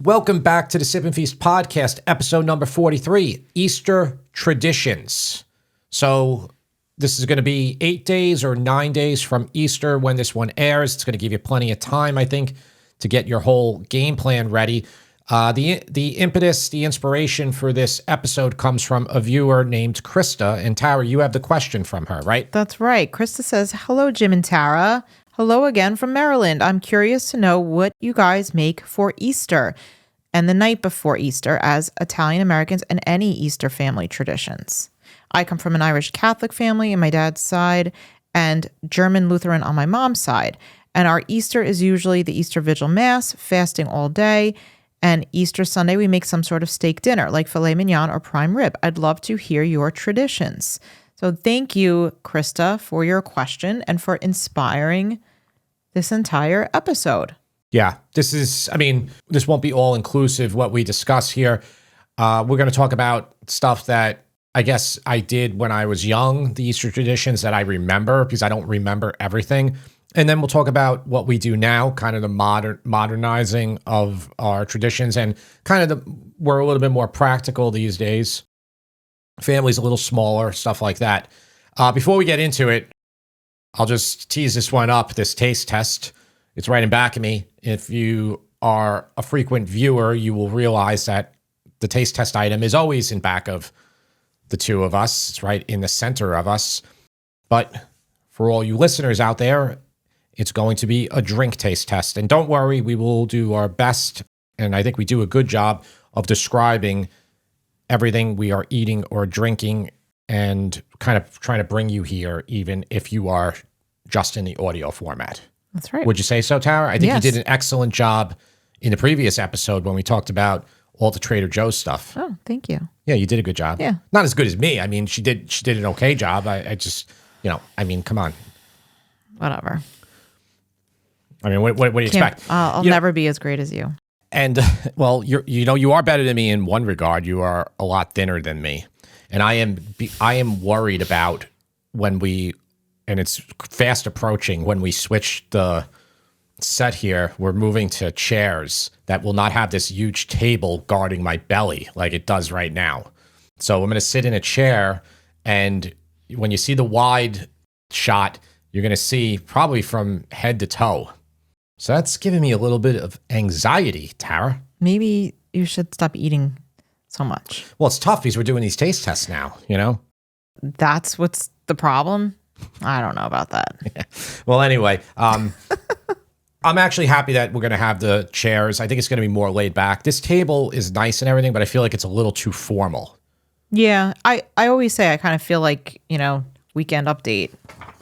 Welcome back to the Sip and Feast podcast, episode number 43, Easter Traditions. So this is going to be 8 days or 9 days from Easter when this one airs. It's going to give you plenty of time, I think, to get your whole game plan ready. The impetus, the inspiration for this episode comes from a viewer named Krista. And Tara, you have the question from her, right? That's right. Krista says, hello, Jim and Tara. Hello again from Maryland. I'm curious to know what you guys make for Easter and the night before Easter as Italian Americans and any Easter family traditions. I come from an Irish Catholic family on my dad's side and German Lutheran on my mom's side. And our Easter is usually the Easter Vigil Mass, fasting all day. And Easter Sunday, we make some sort of steak dinner like filet mignon or prime rib. I'd love to hear your traditions. So thank you, Krista, for your question and for inspiring this entire episode. Yeah, this won't be all inclusive what we discuss here. We're going to talk about stuff that I guess I did when I was young, the Easter traditions that I remember because I don't remember everything. And then we'll talk about what we do now, kind of the modernizing of our traditions and kind of we're a little bit more practical these days. Family's a little smaller, stuff like that. Before we get into it, I'll just tease this one up, this taste test. It's right in back of me. If you are a frequent viewer, you will realize that the taste test item is always in back of the two of us. It's right in the center of us. But for all you listeners out there, it's going to be a drink taste test. And don't worry, we will do our best, and I think we do a good job of describing everything we are eating or drinking and kind of trying to bring you here, even if you are just in the audio format. That's right. Would you say so, Tara? I think Yes. you did an excellent job in the previous episode when we talked about all the Trader Joe's stuff. Oh, thank you. Yeah, you did a good job. Yeah. Not as good as me. I mean, she did an okay job. I just, come on. Whatever. I mean, what do you expect? I'll never be as great as you. And, well, you are better than me in one regard. You are a lot thinner than me. And I am worried about and it's fast approaching, when we switch the set here, we're moving to chairs that will not have this huge table guarding my belly like it does right now. So I'm going to sit in a chair, and when you see the wide shot, you're going to see probably from head to toe. So that's giving me a little bit of anxiety, Tara. Maybe you should stop eating so much. Well, it's tough because we're doing these taste tests now, That's what's the problem? I don't know about that. Yeah. Well, anyway, I'm actually happy that we're going to have the chairs. I think it's going to be more laid back. This table is nice and everything, but I feel like it's a little too formal. Yeah, I always say I kind of feel like, weekend update.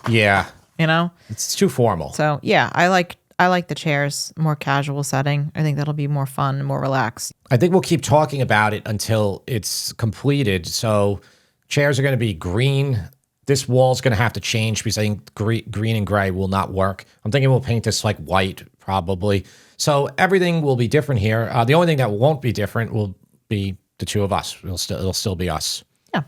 Yeah. It's too formal. So, yeah, I like the chairs, more casual setting. I think that'll be more fun and more relaxed. I think we'll keep talking about it until it's completed. So chairs are going to be green. This wall's going to have to change because I think green and gray will not work. I'm thinking we'll paint this like white probably. So everything will be different here. The only thing that won't be different will be the two of us. It'll still be us. Yeah.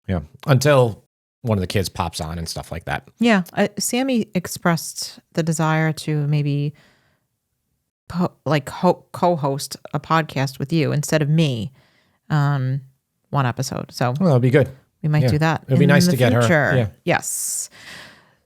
Yeah. Until one of the kids pops on and stuff like that. Yeah. Sammy expressed the desire to maybe co-host a podcast with you instead of me one episode. So well, that'll be good. We might do that. It'd be nice to get her. Yeah. Yes.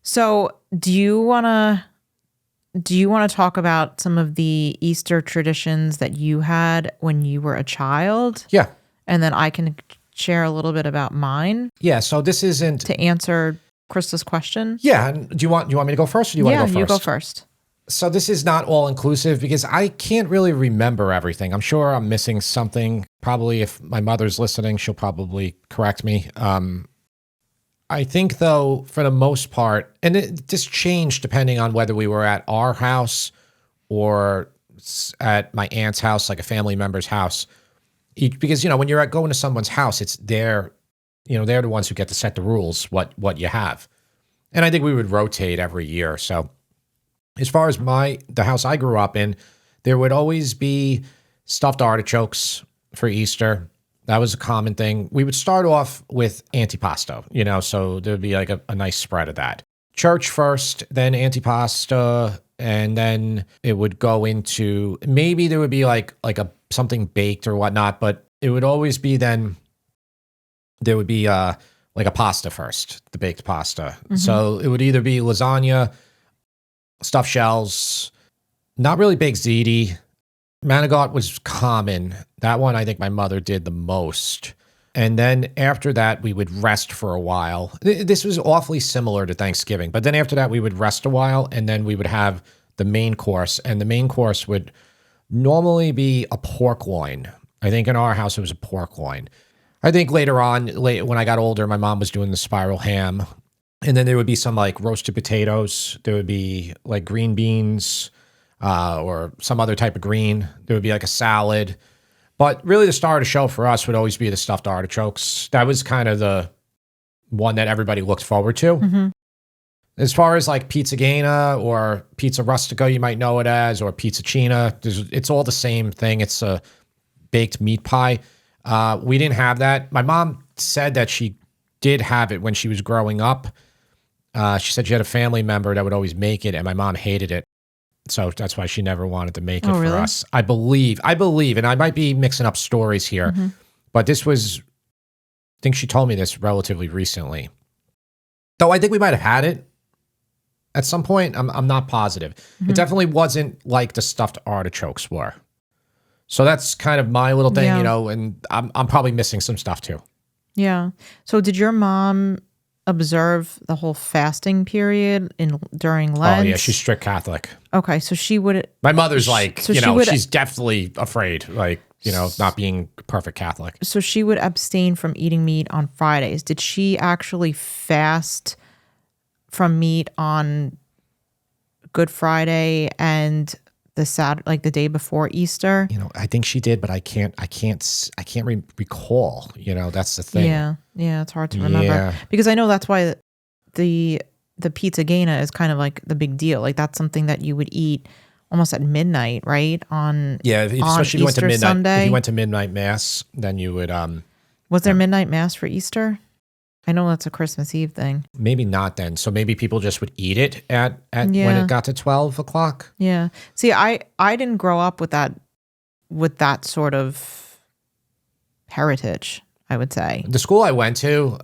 So do you want to talk about some of the Easter traditions that you had when you were a child? Yeah. And then I can share a little bit about mine. Yeah. So this isn't to answer Krista's question. Yeah. Do you want me to go first, or do you want to go first? Yeah, you go first. So this is not all inclusive because I can't really remember everything. I'm sure I'm missing something. Probably if my mother's listening, she'll probably correct me. I think though, for the most part, and this changed depending on whether we were at our house or at my aunt's house, like a family member's house. Because, when you're going to someone's house, it's they're the ones who get to set the rules, what you have. And I think we would rotate every year. So as far as the house I grew up in, there would always be stuffed artichokes for Easter. That was a common thing. We would start off with antipasto, so there would be like a nice spread of that. Church first, then antipasto, and then it would go into, maybe there would be like a something baked or whatnot, but it would always be then there would be like a pasta first, the baked pasta. So it would either be lasagna, stuffed shells, not really baked ziti. Manigot was common. That one I think my mother did the most. And then after that, we would rest for a while. This was awfully similar to Thanksgiving. But then after that, we would rest a while, and then we would have the main course. And the main course would normally be a pork loin. I think in our house, it was a pork loin. I think later on, when I got older, my mom was doing the spiral ham. And then there would be some like roasted potatoes. There would be like green beans or some other type of green. There would be like a salad. But really the star of the show for us would always be the stuffed artichokes. That was kind of the one that everybody looked forward to. As far as like pizza gaina or pizza rustica, you might know it as, or pizza cina, it's all the same thing. It's a baked meat pie. We didn't have that. My mom said that she did have it when she was growing up. She said she had a family member that would always make it, and my mom hated it. So that's why she never wanted to make it for us. I believe, and I might be mixing up stories here, but this was, I think she told me this relatively recently. Though I think we might have had it at some point. I'm not positive. It definitely wasn't like the stuffed artichokes were. So that's kind of my little thing, and I'm probably missing some stuff too. Yeah. So did your mom observe the whole fasting period during Lent? Oh yeah, she's strict Catholic. Okay, so she would. My mother's like, she's definitely afraid, like, not being perfect Catholic. So she would abstain from eating meat on Fridays. Did she actually fast from meat on Good Friday and the Saturday, like the day before Easter? I think she did, but I can't recall. That's the thing. Yeah, it's hard to remember. Yeah. Because I know that's why the pizza gaina is kind of like the big deal. Like that's something that you would eat almost at midnight, right? Especially if you went to midnight. Sunday. If you went to midnight mass, then you would. Was there midnight mass for Easter? I know that's a Christmas Eve thing. Maybe not then. So maybe people just would eat it at when it got to 12 o'clock. Yeah. See, I didn't grow up with that sort of heritage, I would say. The school I went to,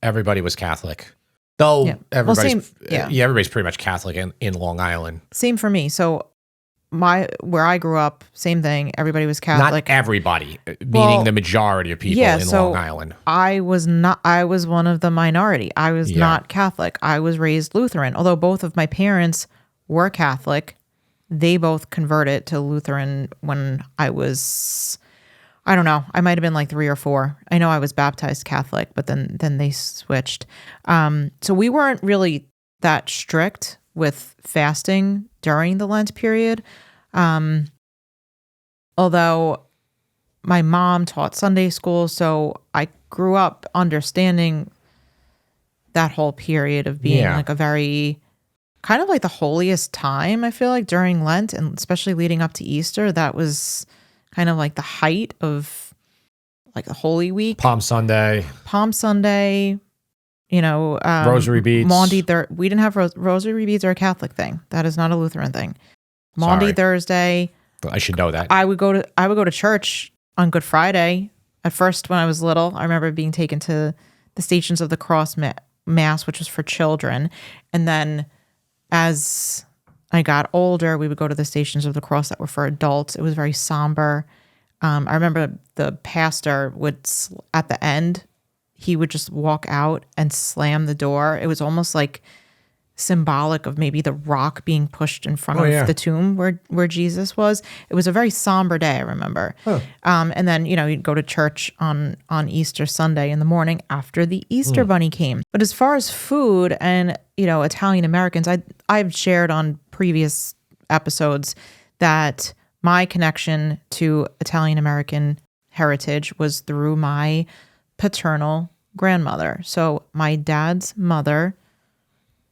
everybody was Catholic. Though everybody's pretty much Catholic in Long Island. Same for me. So where I grew up, same thing. Everybody was Catholic. Not everybody, meaning the majority of people in Long Island. I was one of the minority. I was not Catholic. I was raised Lutheran. Although both of my parents were Catholic, they both converted to Lutheran when I was, I don't know, I might have been like 3 or 4. I know I was baptized Catholic, but then they switched. So we weren't really that strict with fasting during the Lent period. Although my mom taught Sunday school, so I grew up understanding that whole period of being like a very kind of like the holiest time, I feel like, during Lent, and especially leading up to Easter. That was kind of like the height of like the Holy Week. Palm Sunday. Rosary beads. Maundy we didn't have rosary beads are a Catholic thing. That is not a Lutheran thing. Maundy Thursday. I should know that. I would go to church on Good Friday. At first, when I was little, I remember being taken to the Stations of the Cross Mass, which was for children. And then as I got older, we would go to the Stations of the Cross that were for adults. It was very somber. I remember the pastor would, at the end, he would just walk out and slam the door. It was almost like symbolic of maybe the rock being pushed in front of the tomb where Jesus was. It was a very somber day, I remember. Huh. And then, you'd go to church on Easter Sunday in the morning after the Easter Bunny came. But as far as food and, Italian Americans, I've shared on previous episodes that my connection to Italian American heritage was through my paternal grandmother. So my dad's mother,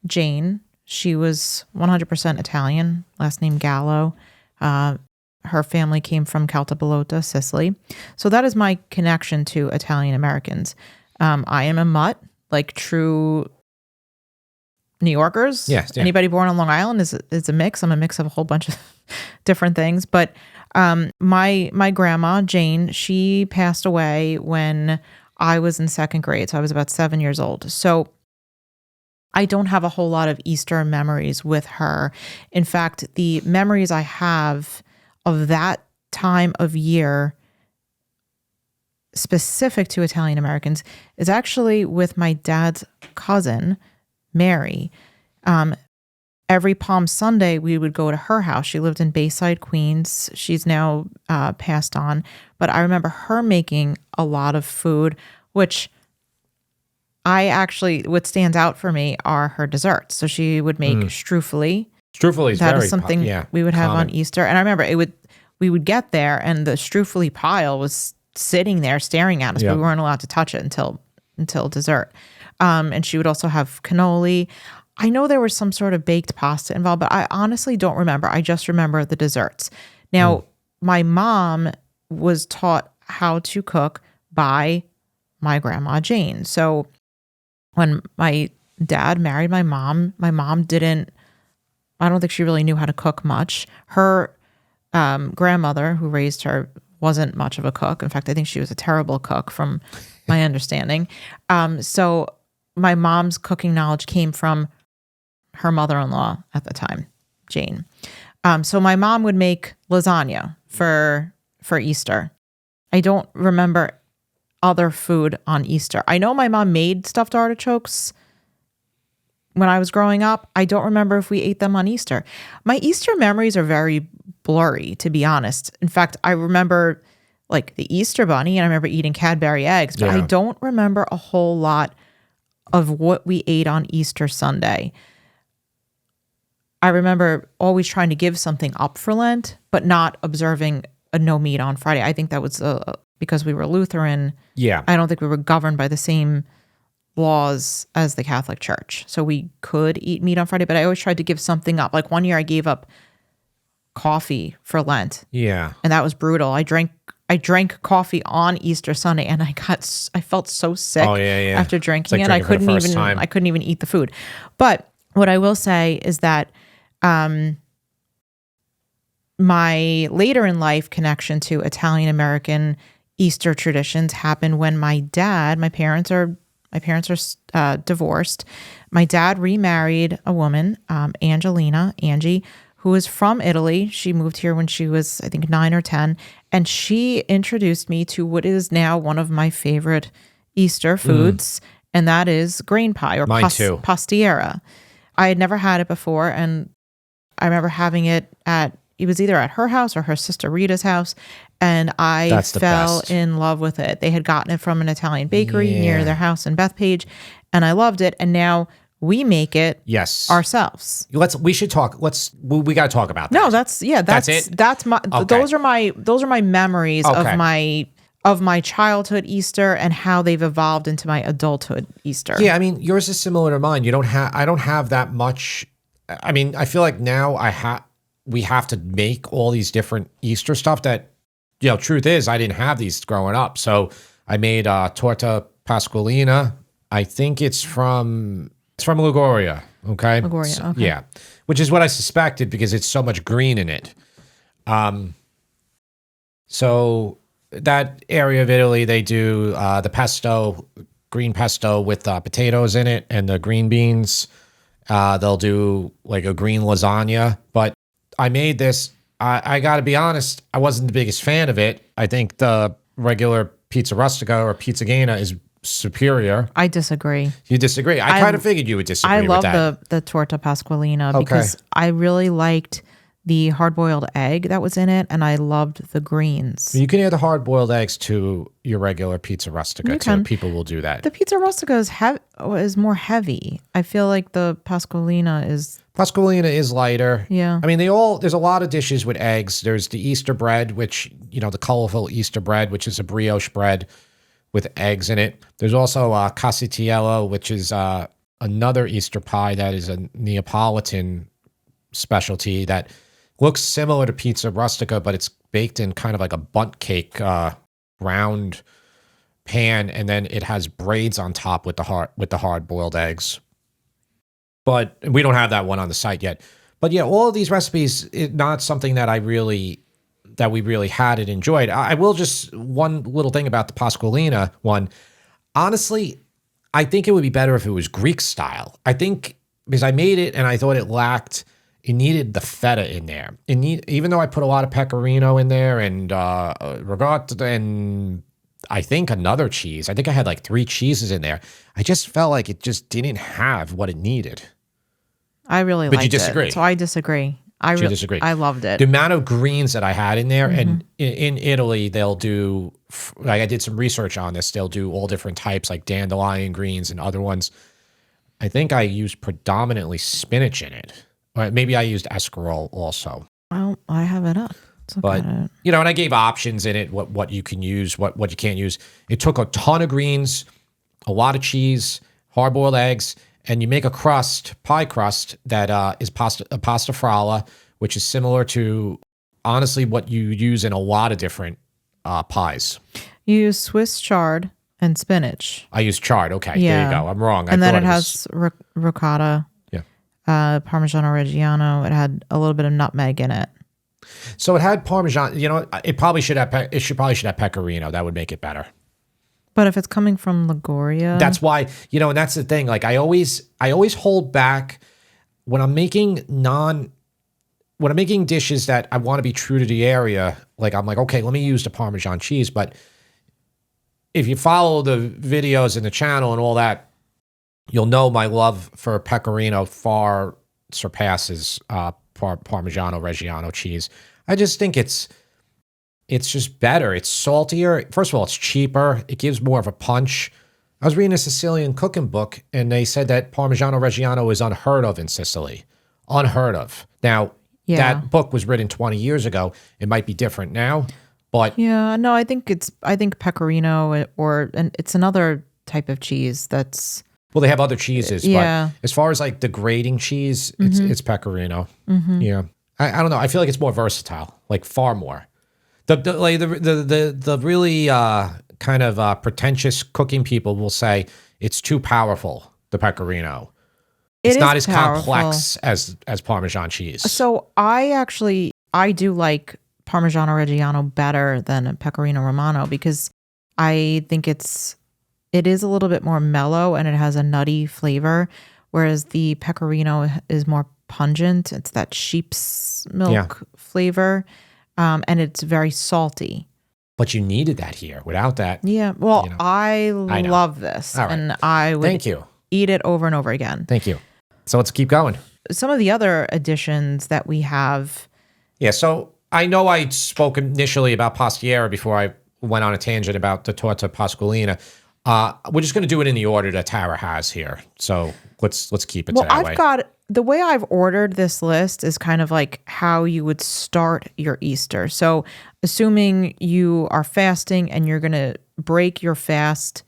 Jane, she was 100% Italian, last name Gallo. Her family came from Caltabellotta, Sicily. So that is my connection to Italian Americans. I am a mutt, like true New Yorkers. Yeah. Anybody born on Long Island is a mix. I'm a mix of a whole bunch of different things. But my grandma, Jane, she passed away when I was in second grade. So I was about 7 years old. So I don't have a whole lot of Easter memories with her. In fact, the memories I have of that time of year specific to Italian Americans is actually with my dad's cousin, Mary. Every Palm Sunday, we would go to her house. She lived in Bayside, Queens. She's now passed on. But I remember her making a lot of food, which what stands out for me are her desserts. So she would make strufoli. Strufoli is That is something we would have common on Easter. And I remember we would get there and the strufoli pile was sitting there staring at us, but we weren't allowed to touch it until dessert. And she would also have cannoli. I know there was some sort of baked pasta involved, but I honestly don't remember. I just remember the desserts. Now, my mom was taught how to cook by my Jane. So when my dad married my mom didn't, I don't think she really knew how to cook much. Her grandmother who raised her wasn't much of a cook. In fact, I think she was a terrible cook from my understanding. So my mom's cooking knowledge came from her mother-in-law at the time, Jane. So my mom would make lasagna for Easter. I don't remember other food on Easter. I know my mom made stuffed artichokes when I was growing up. I don't remember if we ate them on Easter. My Easter memories are very blurry, to be honest. In fact, I remember like the Easter bunny and I remember eating Cadbury eggs, but I don't remember a whole lot of what we ate on Easter Sunday. I remember always trying to give something up for Lent, but not observing a no meat on Friday. I think that was because we were Lutheran. Yeah. I don't think we were governed by the same laws as the Catholic Church. So we could eat meat on Friday, but I always tried to give something up. Like one year I gave up coffee for Lent. Yeah. And that was brutal. I drank coffee on Easter Sunday and I felt so sick after drinking it. I couldn't even eat the food. But what I will say is that my later in life connection to Italian American Easter traditions happened when my parents are divorced. My dad remarried a woman, Angie, who is from Italy. She moved here when she was, I think, 9 or 10. And she introduced me to what is now one of my favorite Easter foods, and that is grain pie or pastiera. I had never had it before, and I remember having it it was either at her house or her sister Rita's house, and I fell in love with it. They had gotten it from an Italian bakery near their house in Bethpage, and I loved it. And now we make it ourselves. We should talk. We got to talk about that. No, that's it. That's my. Okay. Those are my memories of my childhood Easter and how they've evolved into my adulthood Easter. Yeah, I mean, yours is similar to mine. I don't have that much. I mean, I feel like now we have to make all these different Easter stuff that, truth is, I didn't have these growing up. So I made torta pasqualina. I think it's from Liguria. Okay. Liguria. Okay. Yeah, which is what I suspected because it's so much green in it. So that area of Italy, they do the pesto, green pesto with potatoes in it and the green beans. They'll do like a green lasagna, but I made this. I got to be honest, I wasn't the biggest fan of it. I think the regular pizza rustica or pizzagana is superior. I disagree. You disagree? I kind of figured you would disagree with that. I love the torta pasqualina because I really liked the hard-boiled egg that was in it, and I loved the greens. You can add the hard-boiled eggs to your regular pizza rustica, too. People will do that. The pizza rustica is more heavy. I feel like the pasqualina is... Pasqualina is lighter. Yeah. I mean, there's a lot of dishes with eggs. There's the Easter bread, which, the colorful Easter bread, which is a brioche bread with eggs in it. There's also casatiello, which is another Easter pie that is a Neapolitan specialty that looks similar to pizza rustica, but it's baked in kind of like a bundt cake round pan, and then it has braids on top with the hard boiled eggs. but we don't have that one on the site yet. But yeah, all of these recipes, not something that we really had and enjoyed. I will just, one little thing about the Pasqualina one. Honestly, I think it would be better if it was Greek style. I think because I made it and I thought it needed the feta in there. Even though I put a lot of pecorino in there and ricotta and I think another cheese. I think I had like 3 cheeses in there. I just felt like it just didn't have what it needed. I really liked it. But you disagree. So I disagree. You disagree. I loved it. The amount of greens that I had in there, and in Italy, they'll do, like I did some research on this, they'll do all different types, like dandelion greens and other ones. I think I used predominantly spinach in it. Or maybe I used escarole also. Well, I have it up. But, and I gave options in it, what you can use, what you can't use. It took a ton of greens, a lot of cheese, hard-boiled eggs, and you make a pie crust that is pasta fralla, which is similar to, honestly, what you use in a lot of different pies. You use Swiss chard and spinach. I use chard. Okay, there you go. I'm wrong. And then it has ricotta, Parmigiano Reggiano. It had a little bit of nutmeg in it. So it had Parmesan. It probably should have. It should have Pecorino. That would make it better. But if it's coming from Liguria, that's why. And that's the thing. Like I always hold back when I'm making dishes that I want to be true to the area. Like I'm like, okay, let me use the Parmesan cheese. But if you follow the videos and the channel and all that, you'll know my love for Pecorino far surpasses Parmigiano Reggiano cheese. I just think it's just better. It's saltier. First of all, it's cheaper. It gives more of a punch. I was reading a Sicilian cooking book, and they said that Parmigiano Reggiano is unheard of in Sicily. Unheard of. Now, that book was written 20 years ago. It might be different now, but no, I think Pecorino and it's another type of cheese that's. Well, they have other cheeses, but as far as like the grating cheese, it's Pecorino. Yeah, I don't know. I feel like it's more versatile, like far more. The really kind of pretentious cooking people will say it's too powerful. The Pecorino, it's not as complex as Parmesan cheese. So I do like Parmigiano Reggiano better than Pecorino Romano because I think it is a little bit more mellow and it has a nutty flavor, whereas the Pecorino is more pungent. It's that sheep's milk flavor, and it's very salty. But you needed that here. Without that, well, I love this, and I would eat it over and over again. Thank you. So let's keep going. Some of the other additions that we have. Yeah, so I know I spoke initially about pastiera before I went on a tangent about the torta pasqualina. We're just going to do it in the order that Tara has here. So let's keep it that way. The way I've ordered this list is kind of like how you would start your Easter. So assuming you are fasting and you're going to break your fast,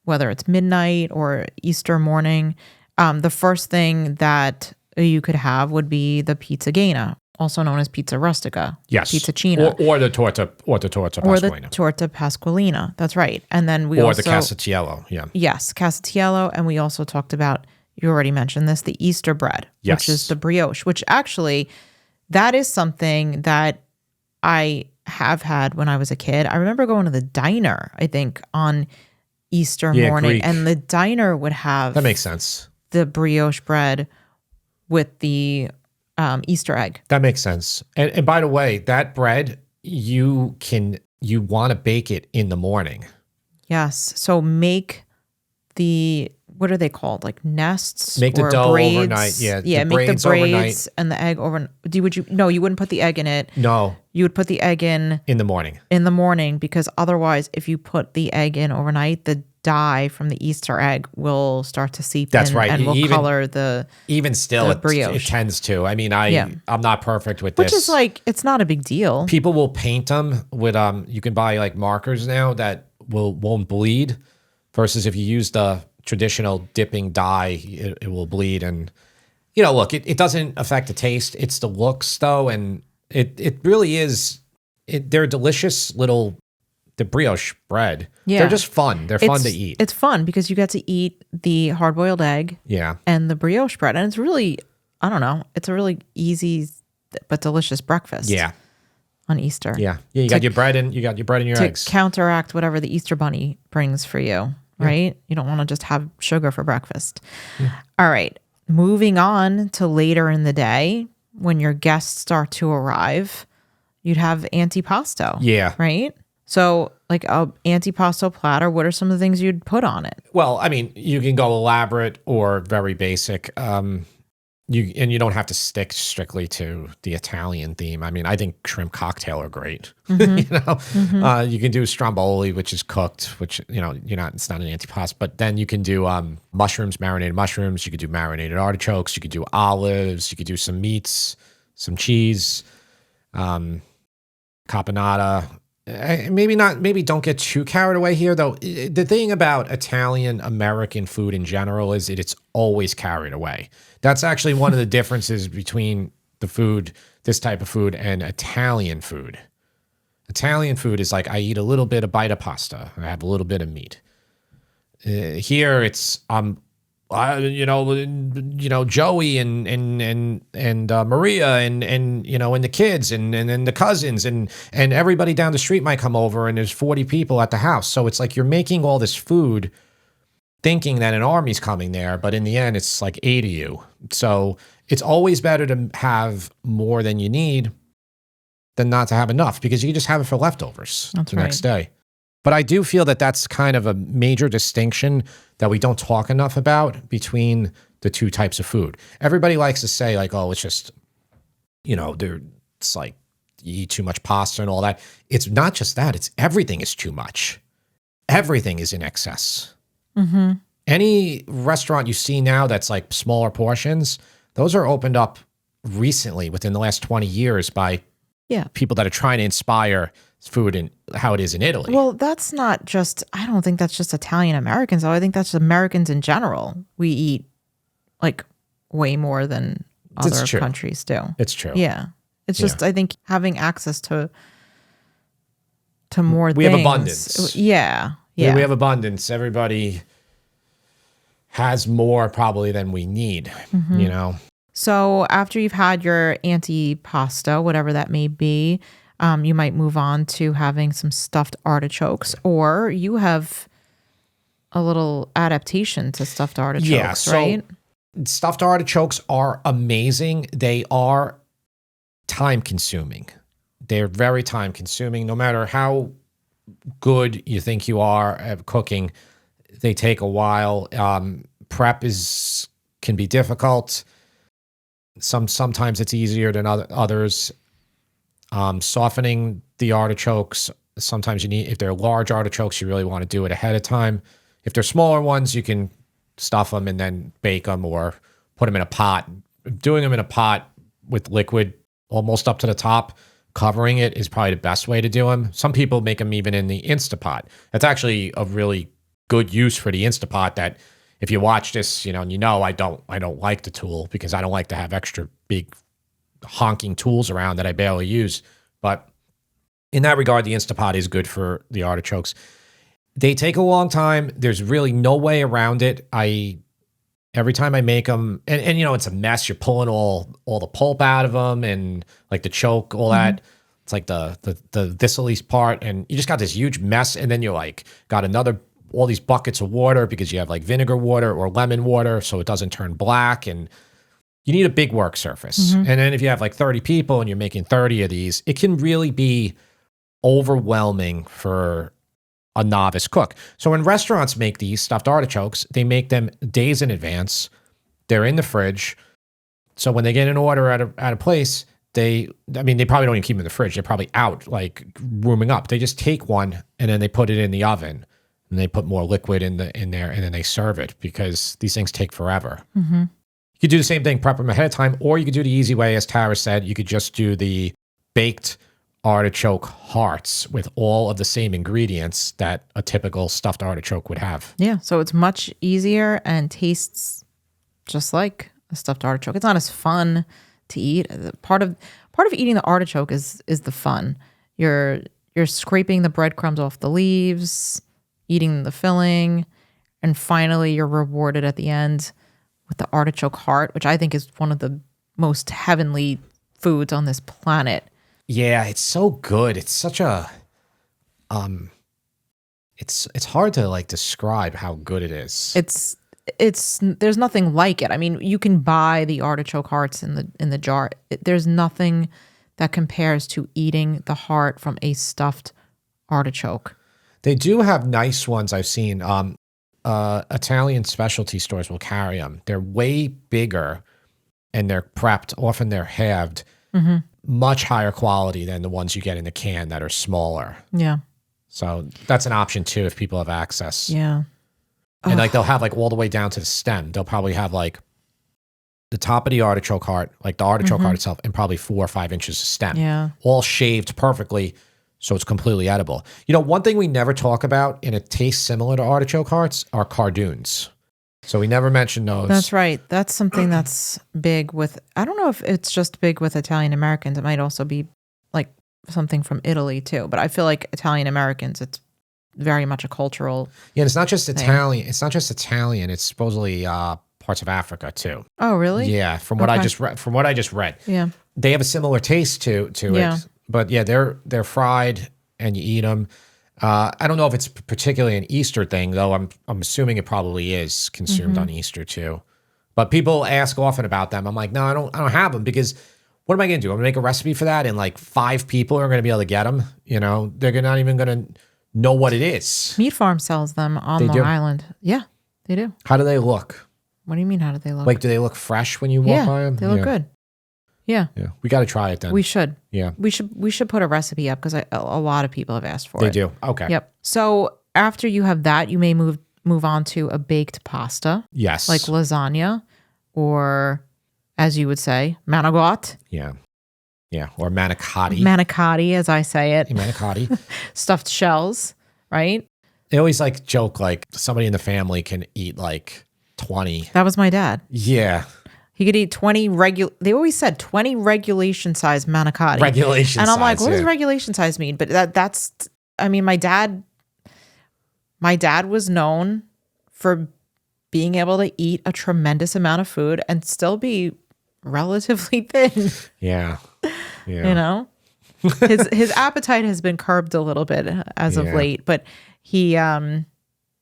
whether it's midnight or Easter morning, the first thing that you could have would be the pizzagena, also known as pizza rustica. Yes. Pizzicina. Or the torta pasqualina. Or the torta pasqualina. That's right. And then the casatiello. Yeah. Yes, casatiello. And we also talked about, you already mentioned this, the Easter bread, which is the brioche, which actually, that is something that I have had when I was a kid. I remember going to the diner, I think, on Easter morning. Greek. And the diner would have... That makes sense. The brioche bread with the Easter egg. That makes sense. And by the way, that bread, you want to bake it in the morning. Yes. So make the, what are they called? Like nests? Make the dough braids. Overnight. Yeah, make the braids overnight. And the egg overnight. No, you wouldn't put the egg in it. No. You would put the egg in the morning. In the morning, because otherwise, if you put the egg in overnight, the dye from the Easter egg will start to seep in. That's right. And will color the even still brioche. It tends to. I mean, I'm not perfect with this. Which is like, it's not a big deal. People will paint them with you can buy like markers now that won't bleed, versus if you use the traditional dipping dye, it will bleed. And look, it doesn't affect the taste. It's the looks though, and it really is. They're delicious little the brioche bread. Yeah. They're just fun. They're fun to eat. It's fun because you get to eat the hard-boiled egg and the brioche bread. And it's really, I don't know, it's a really easy but delicious breakfast. Yeah. On Easter. Yeah. Yeah, you got your bread and your eggs. To counteract whatever the Easter bunny brings for you, right? You don't want to just have sugar for breakfast. All right. Moving on to later in the day when your guests start to arrive, you'd have antipasto. Yeah. Right? So, like a antipasto platter, what are some of the things you'd put on it? Well, I mean, you can go elaborate or very basic. You don't have to stick strictly to the Italian theme. I mean, I think shrimp cocktail are great. You can do stromboli, which is cooked, which it's not an antipasto. But then you can do mushrooms, marinated mushrooms. You could do marinated artichokes. You could do olives. You could do some meats, some cheese, caponata. Maybe don't get too carried away here, though. The thing about Italian American food in general is it's always carried away. That's actually one of the differences between this type of food, and Italian food. Italian food is like, I eat a little bit of bite of pasta. I have a little bit of meat. Here it's Joey and Maria and the kids and the cousins and everybody down the street might come over, and there's 40 people at the house. So it's like you're making all this food thinking that an army's coming there, but in the end it's like 8 of you. So it's always better to have more than you need than not to have enough, because you can just have it for leftovers next day. But I do feel that that's kind of a major distinction that we don't talk enough about between the two types of food. Everybody likes to say like, oh, it's just, it's like you eat too much pasta and all that. It's not just that. It's everything is too much. Everything is in excess. Mm-hmm. Any restaurant you see now that's like smaller portions, those are opened up recently within the last 20 years by people that are trying to inspire food and how it is in Italy. Well, that's not just, I don't think that's just Italian Americans, though. I think that's Americans in general. We eat like way more than other countries do. It's true. Yeah. It's just, I think having access to more things. We have abundance. Yeah. We have abundance. Everybody has more probably than we need, So after you've had your antipasto, whatever that may be, you might move on to having some stuffed artichokes, or you have a little adaptation to stuffed artichokes, right? Stuffed artichokes are amazing. They are time consuming. They're very time consuming. No matter how good you think you are at cooking, they take a while. Prep can be difficult. Sometimes it's easier than others. Softening the artichokes, sometimes you need, if they're large artichokes, you really want to do it ahead of time. If they're smaller ones, you can stuff them and then bake them or put them in a pot. Doing them in a pot with liquid almost up to the top, covering it, is probably the best way to do them. Some people make them even in the Instapot. That's actually a really good use for the Instapot. That if you watch this, I don't like the tool because I don't like to have extra big honking tools around that I barely use. But in that regard, the Instapot is good for the artichokes. They take a long time. There's really no way around it. Every time I make them, and it's a mess. You're pulling all the pulp out of them and like the choke, all that. It's like the viscally part, and you just got this huge mess. And then you like got all these buckets of water because you have like vinegar water or lemon water, so it doesn't turn black. And you need a big work surface. And then if you have like 30 people and you're making 30 of these, it can really be overwhelming for a novice cook. So when restaurants make these stuffed artichokes, they make them days in advance. They're in the fridge. So when they get an order at a place, they probably don't even keep them in the fridge. They're probably out, like rooming up. They just take one and then they put it in the oven and they put more liquid in there and then they serve it, because these things take forever. You could do the same thing, prep them ahead of time, or you could do the easy way, as Tara said. You could just do the baked artichoke hearts with all of the same ingredients that a typical stuffed artichoke would have. Yeah, so it's much easier and tastes just like a stuffed artichoke. It's not as fun to eat. Part of eating the artichoke is the fun. You're you're scraping the breadcrumbs off the leaves, eating the filling, and finally you're rewarded at the end with the artichoke heart, which I think is one of the most heavenly foods on this planet. Yeah, it's so good. It's such a it's hard to like describe how good it is. It's there's nothing like it. I mean, you can buy the artichoke hearts in the jar. There's nothing that compares to eating the heart from a stuffed artichoke. They do have nice ones I've seen. Italian specialty stores will carry them. They're way bigger and they're prepped. Often they're halved. Mm-hmm. Much higher quality than the ones you get in the can that are smaller. Yeah. So that's an option too if people have access. Yeah. And like they'll have like all the way down to the stem. They'll probably have like the top of the artichoke heart, like the artichoke heart itself, and probably 4 or 5 inches of stem. Yeah. All shaved perfectly, so it's completely edible. You know, one thing we never talk about, and it tastes similar to artichoke hearts, are cardoons. So we never mention those. That's right. That's something that's big with, I don't know if it's just big with Italian Americans. It might also be like something from Italy too. But I feel like Italian Americans, it's very much a cultural. Yeah, and it's not just thing. Italian. It's not just Italian. It's supposedly parts of Africa too. Oh, really? Yeah, from what I just read. Yeah. They have a similar taste to it. But yeah, they're fried and you eat them. I don't know if it's particularly an Easter thing, though. I'm assuming it probably is consumed on Easter too. But people ask often about them. I'm like, no, I don't have them because what am I going to do? I'm going to make a recipe for that, and like 5 people are going to be able to get them. You know, they're not even going to know what it is. Meat Farm sells them on Long Island. Yeah, they do. How do they look? What do you mean? How do they look? Like, do they look fresh when you walk by them? They look good. Yeah. Yeah. We got to try it then. We should. Yeah. We should put a recipe up because a lot of people have asked for it. They do. Okay. Yep. So after you have that, you may move on to a baked pasta. Yes. Like lasagna or, as you would say, manigot. Yeah. Yeah. Or manicotti. Manicotti, as I say it. Manicotti. Stuffed shells, right? They always like joke like somebody in the family can eat like 20. That was my dad. Yeah. He could eat 20 they always said 20 regulation size manicotti. Regulation and I'm like, size, what does regulation size mean? But that's, I mean, my dad was known for being able to eat a tremendous amount of food and still be relatively thin. Yeah. Yeah. You know, his appetite has been curbed a little bit as of late, but he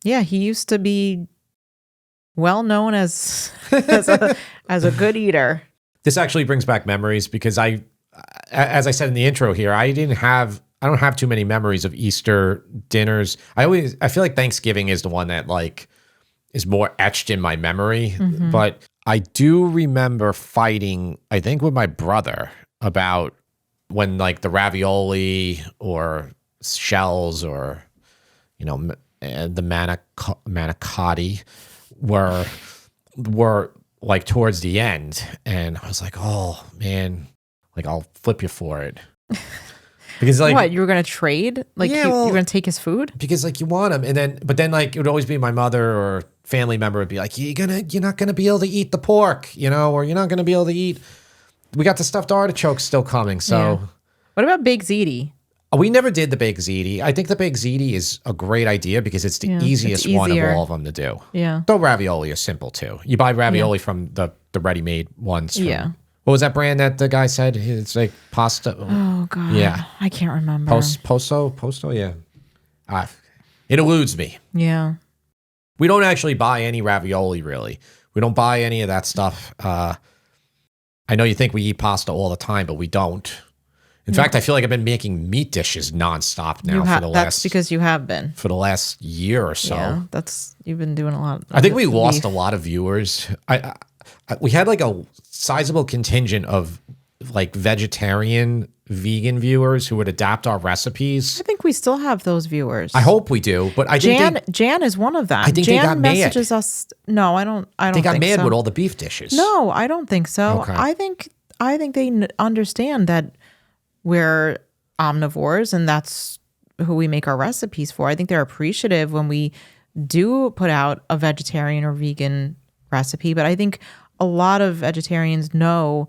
used to be well known as a good eater. This actually brings back memories because as I said in the intro here, I don't have too many memories of Easter dinners. I feel like Thanksgiving is the one that like is more etched in my memory, but I do remember fighting, I think with my brother about when like the ravioli or shells or, you know, the manicotti were like towards the end, and I was like, oh man, like I'll flip you for it. Because like what, you were gonna trade? Like you were gonna take his food? Because like you want him, but then like it would always be my mother or family member would be like, you're not gonna be able to eat the pork, you know, or you're not gonna be able to eat. We got the stuffed artichokes still coming, so. What about baked ziti? We never did the baked ziti. I think the baked ziti is a great idea because it's the easiest one of all of them to do. Yeah. Though ravioli is simple too. You buy ravioli from the ready-made ones. What was that brand that the guy said? It's like pasta. Oh God. Yeah. I can't remember. Posto. Yeah. It eludes me. Yeah. We don't actually buy any ravioli really. We don't buy any of that stuff. I know you think we eat pasta all the time, but we don't. In fact, I feel like I've been making meat dishes nonstop now that's because you have been for the last year or so. Yeah, you've been doing a lot. I think we lost a lot of viewers. We had like a sizable contingent of like vegetarian, vegan viewers who would adapt our recipes. I think we still have those viewers. I hope we do, but I think Jan is one of them. I think Jan they got messages mad. us. No, I don't. They got mad so. with all the beef dishes. No, I don't think so. Okay. I think they understand that we're omnivores and that's who we make our recipes for. I think they're appreciative when we do put out a vegetarian or vegan recipe, but I think a lot of vegetarians know,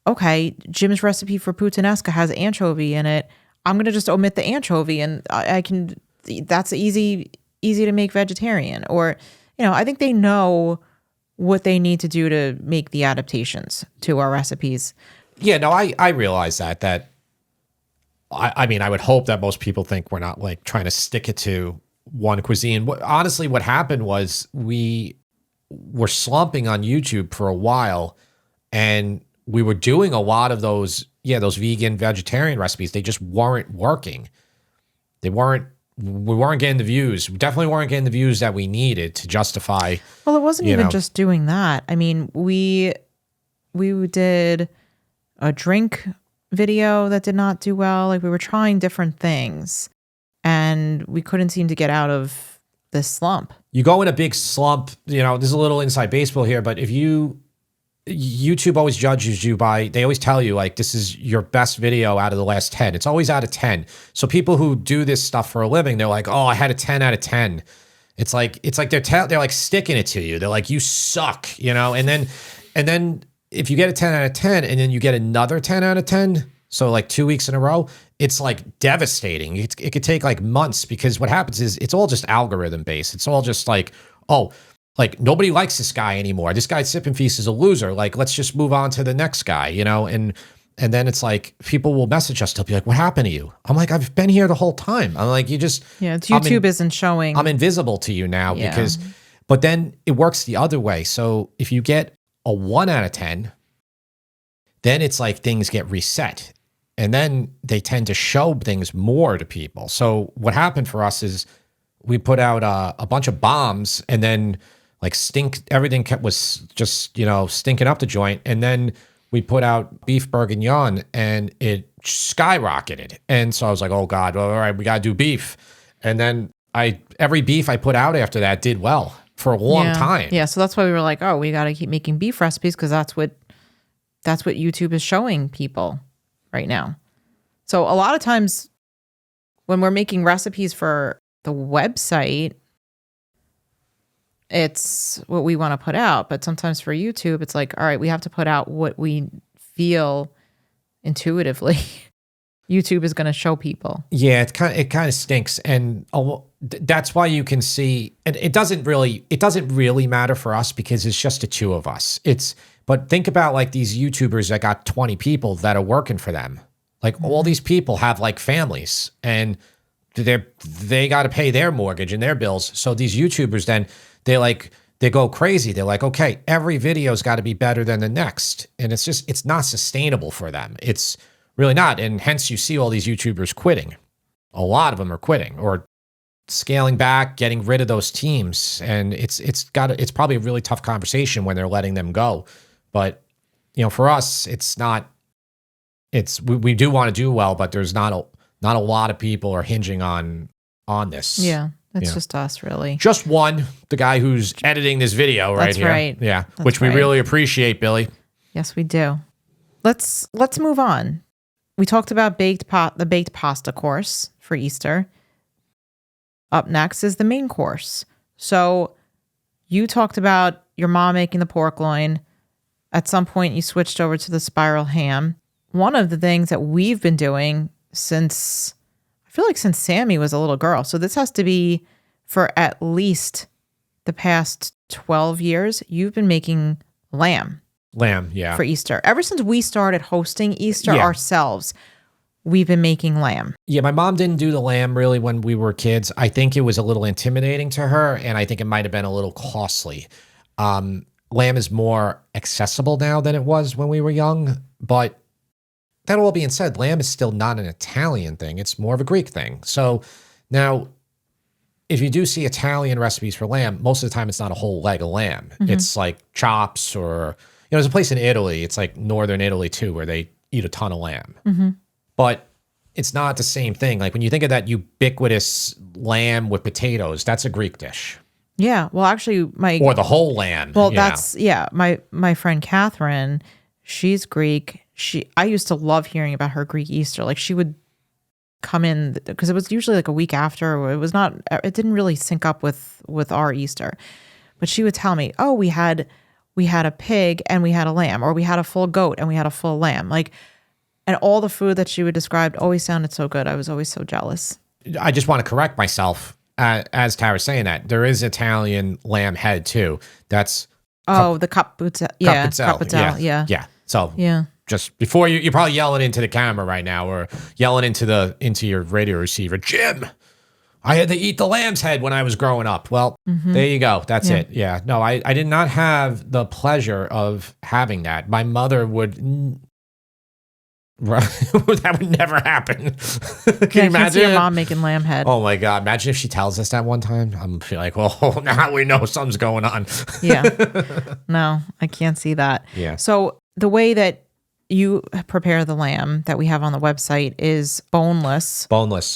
okay, Jim's recipe for puttanesca has anchovy in it. I'm going to just omit the anchovy and I can, that's easy to make vegetarian. Or, I think they know what they need to do to make the adaptations to our recipes. Yeah, no, I realize that I mean, I would hope that most people think we're not like trying to stick it to one cuisine. Honestly, what happened was we were slumping on YouTube for a while, and we were doing a lot of those vegan, vegetarian recipes. They just weren't working. We weren't getting the views. We definitely weren't getting the views that we needed to justify. Well, it wasn't even just doing that. I mean, we did a drink video that did not do well. Like, we were trying different things and we couldn't seem to get out of this slump. You go in a big slump, there's a little inside baseball here, but if YouTube always judges you they always tell you like, this is your best video out of the last 10. It's always out of 10. So people who do this stuff for a living, they're like, oh, I had a 10 out of 10. It's like they're like sticking it to you. They're like, you suck, and then if you get a 10 out of 10 and then you get another 10 out of 10, so like 2 weeks in a row, it's like devastating. It could take like months, because what happens is it's all just algorithm based. It's all just like, oh, like nobody likes this guy anymore. This guy Sip and Feast is a loser. Like, let's just move on to the next guy, and then it's like people will message us. They'll be like, what happened to you? I'm like, I've been here the whole time. I'm like, it's YouTube isn't showing. I'm invisible to you now but then it works the other way. So if you get a 1 out of 10, then it's like things get reset. And then they tend to show things more to people. So what happened for us is we put out a bunch of bombs, and then like everything was just, stinking up the joint. And then we put out beef bourguignon and it skyrocketed. And so I was like, oh God, well, all right, we got to do beef. And then every beef I put out after that did well for a long time. Yeah. So that's why we were like, oh, we got to keep making beef recipes, because that's what YouTube is showing people right now. So a lot of times when we're making recipes for the website, it's what we want to put out. But sometimes for YouTube, it's like, all right, we have to put out what we feel intuitively YouTube is going to show people. Yeah, it kind of stinks, and that's why you can see. And it doesn't really matter for us, because it's just the two of us. But think about like these YouTubers that got 20 people that are working for them. Like all these people have like families, and they got to pay their mortgage and their bills. So these YouTubers then they go crazy. They're like, okay, every video's got to be better than the next, and it's not sustainable for them. It's really not, and hence you see all these YouTubers quitting. A lot of them are quitting or scaling back, getting rid of those teams, and it's probably a really tough conversation when they're letting them go. But for us, it's not. We do want to do well, but there's not a lot of people are hinging on this. Yeah, it's just us, really. Just one, the guy who's editing this video right here. That's right. Yeah, which we really appreciate, Billy. Yes, we do. Let's move on. We talked about the baked pasta course for Easter. Up next is the main course. So you talked about your mom making the pork loin. At some point, you switched over to the spiral ham. One of the things that we've been doing since Sammy was a little girl. So this has to be for at least the past 12 years. You've been making lamb. Yeah. For Easter. Ever since we started hosting Easter ourselves, we've been making lamb. Yeah, my mom didn't do the lamb really when we were kids. I think it was a little intimidating to her, and I think it might have been a little costly. Lamb is more accessible now than it was when we were young, but that all being said, lamb is still not an Italian thing. It's more of a Greek thing. So now, if you do see Italian recipes for lamb, most of the time it's not a whole leg of lamb. Mm-hmm. It's like chops, or there's a place in Italy, it's like northern Italy too, where they eat a ton of lamb. Mm-hmm. But it's not the same thing. Like when you think of that ubiquitous lamb with potatoes, that's a Greek dish. Yeah. Well, actually, or the whole lamb. Well, my friend Catherine, she's Greek. I used to love hearing about her Greek Easter. Like she would come in, because it was usually like a week after. It didn't really sync up with our Easter. But she would tell me, oh, we had a pig and we had a lamb, or we had a full goat and we had a full lamb. Like And all the food that she would describe always sounded so good. I was always so jealous. I just want to correct myself. As Tara's saying that, there is Italian lamb head too. That's The capuzzel. Yeah. Capuzzel. Yeah. Yeah. So Yeah. just before you're probably yelling into the camera right now, or yelling into your radio receiver, Jim, I had to eat the lamb's head when I was growing up. Well, there you go. That's it. Yeah. No, I did not have the pleasure of having that. My mother would. That would never happen. Can you imagine your mom making lamb head? Oh my God. Imagine if she tells us that one time. I'm like, well, now we know something's going on. Yeah. No, I can't see that. Yeah. So the way that you prepare the lamb that we have on the website is boneless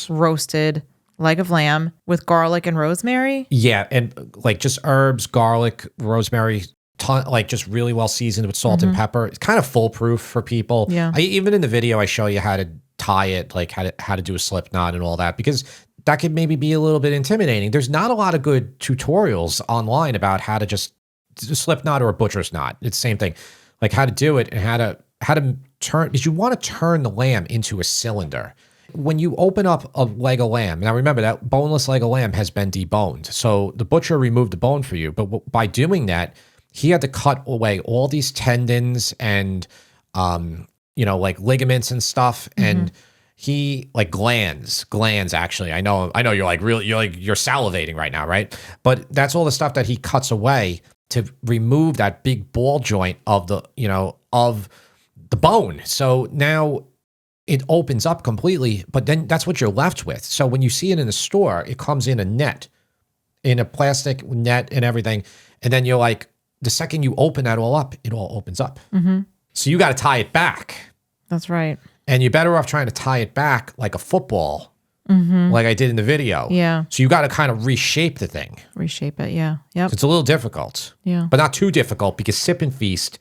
roasted leg of lamb with garlic and rosemary. Yeah. And like just herbs, garlic, rosemary, like just really well seasoned with salt and pepper. It's kind of foolproof for people. Yeah. Even in the video, I show you how to tie it, like how to do a slip knot and all that, because that could maybe be a little bit intimidating. There's not a lot of good tutorials online about how to just slip knot or a butcher's knot. It's the same thing, like how to do it and how to turn, because you want to turn the lamb into a cylinder. When you open up a leg of lamb, now remember that boneless leg of lamb has been deboned. So the butcher removed the bone for you. But by doing that, he had to cut away all these tendons and, like ligaments and stuff. And he like glands actually. I know you're like you're salivating right now, right? But that's all the stuff that he cuts away to remove that big ball joint of the bone. So now it opens up completely, but then that's what you're left with. So when you see it in the store, it comes in a plastic net and everything. And then you're like, the second you open that all up, it all opens up. So you got to tie it back. That's right. And you're better off trying to tie it back like a football, like I did in the video. Yeah. So you got to kind of reshape the thing. Reshape it, yeah. Yep. It's a little difficult. Yeah. But not too difficult, because Sip and Feast